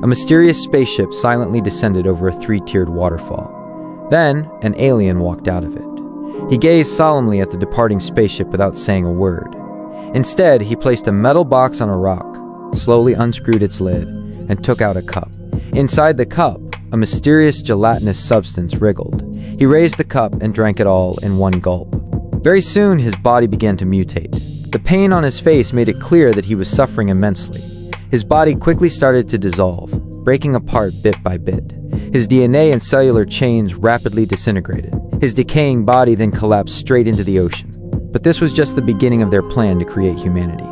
A mysterious spaceship silently descended over a three-tiered waterfall. Then, an alien walked out of it. He gazed solemnly at the departing spaceship without saying a word. Instead, he placed a metal box on a rock, slowly unscrewed its lid, and took out a cup. Inside the cup, a mysterious gelatinous substance wriggled. He raised the cup and drank it all in one gulp. Very soon, his body began to mutate. The pain on his face made it clear that he was suffering immensely. His body quickly started to dissolve, breaking apart bit by bit. His DNA and cellular chains rapidly disintegrated. His decaying body then collapsed straight into the ocean. But this was just the beginning of their plan to create humanity.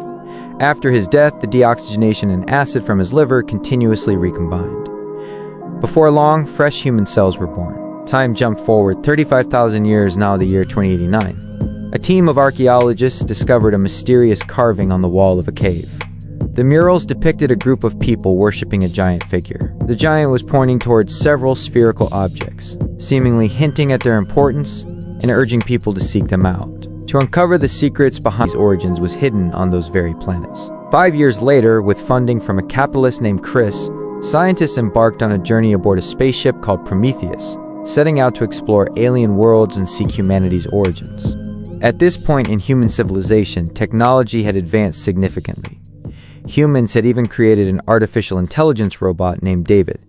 After his death, the deoxygenation and acid from his liver continuously recombined. Before long, fresh human cells were born. Time jumped forward 35,000 years, now the year 2089. A team of archaeologists discovered a mysterious carving on the wall of a cave. The murals depicted a group of people worshipping a giant figure. The giant was pointing towards several spherical objects, seemingly hinting at their importance and urging people to seek them out. To uncover the secrets behind these origins was hidden on those very planets. 5 years later, with funding from a capitalist named Chris, scientists embarked on a journey aboard a spaceship called Prometheus, setting out to explore alien worlds and seek humanity's origins. At this point in human civilization, technology had advanced significantly. Humans had even created an artificial intelligence robot named David.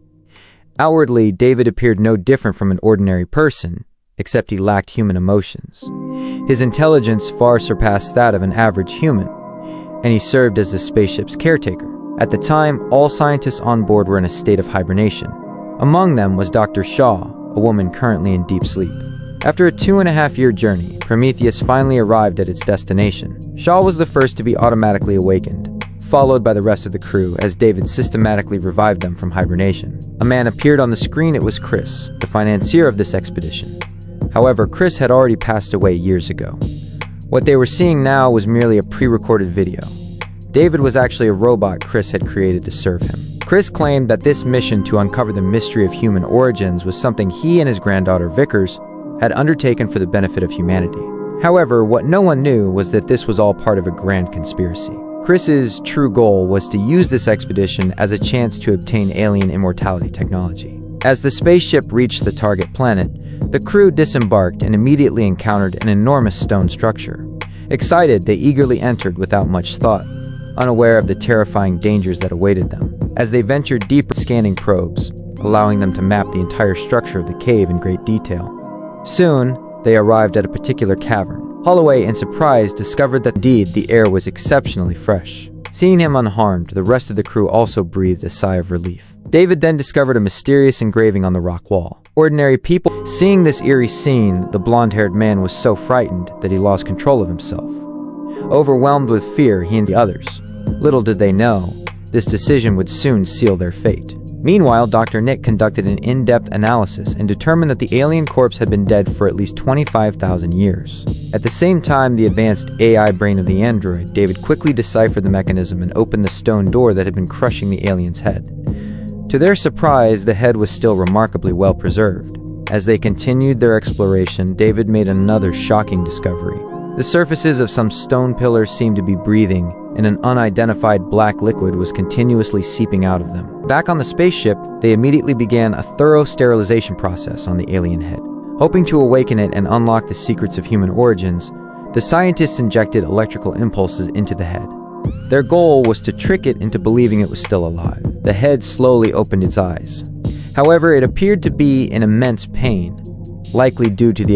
Outwardly, David appeared no different from an ordinary person, except he lacked human emotions. His intelligence far surpassed that of an average human, and he served as the spaceship's caretaker. At the time, all scientists on board were in a state of hibernation. Among them was Dr. Shaw, a woman currently in deep sleep. After a 2.5-year journey, Prometheus finally arrived at its destination. Shaw was the first to be automatically awakened, followed by the rest of the crew as David systematically revived them from hibernation. A man appeared on the screen. It was Chris, the financier of this expedition. However, Chris had already passed away years ago. What they were seeing now was merely a pre-recorded video. David was actually a robot Chris had created to serve him. Chris claimed that this mission to uncover the mystery of human origins was something he and his granddaughter Vickers had undertaken for the benefit of humanity. However, what no one knew was that this was all part of a grand conspiracy. Chris's true goal was to use this expedition as a chance to obtain alien immortality technology. As the spaceship reached the target planet, the crew disembarked and immediately encountered an enormous stone structure. Excited, they eagerly entered without much thought, unaware of the terrifying dangers that awaited them. As they ventured deeper, scanning probes, allowing them to map the entire structure of the cave in great detail. Soon, they arrived at a particular cavern. Holloway, in surprise, discovered that indeed the air was exceptionally fresh. Seeing him unharmed, the rest of the crew also breathed a sigh of relief. David then discovered a mysterious engraving on the rock wall. Ordinary people. Seeing this eerie scene, the blonde-haired man was so frightened that he lost control of himself. Overwhelmed with fear, he and the others. Little did they know, this decision would soon seal their fate. Meanwhile, Dr. Nick conducted an in-depth analysis and determined that the alien corpse had been dead for at least 25,000 years. At the same time, the advanced AI brain of the android, David quickly deciphered the mechanism and opened the stone door that had been crushing the alien's head. To their surprise, the head was still remarkably well preserved. As they continued their exploration, David made another shocking discovery. The surfaces of some stone pillars seemed to be breathing, and an unidentified black liquid was continuously seeping out of them. Back on the spaceship, they immediately began a thorough sterilization process on the alien head. Hoping to awaken it and unlock the secrets of human origins, the scientists injected electrical impulses into the head. Their goal was to trick it into believing it was still alive. The head slowly opened its eyes. However, it appeared to be in immense pain, likely due to the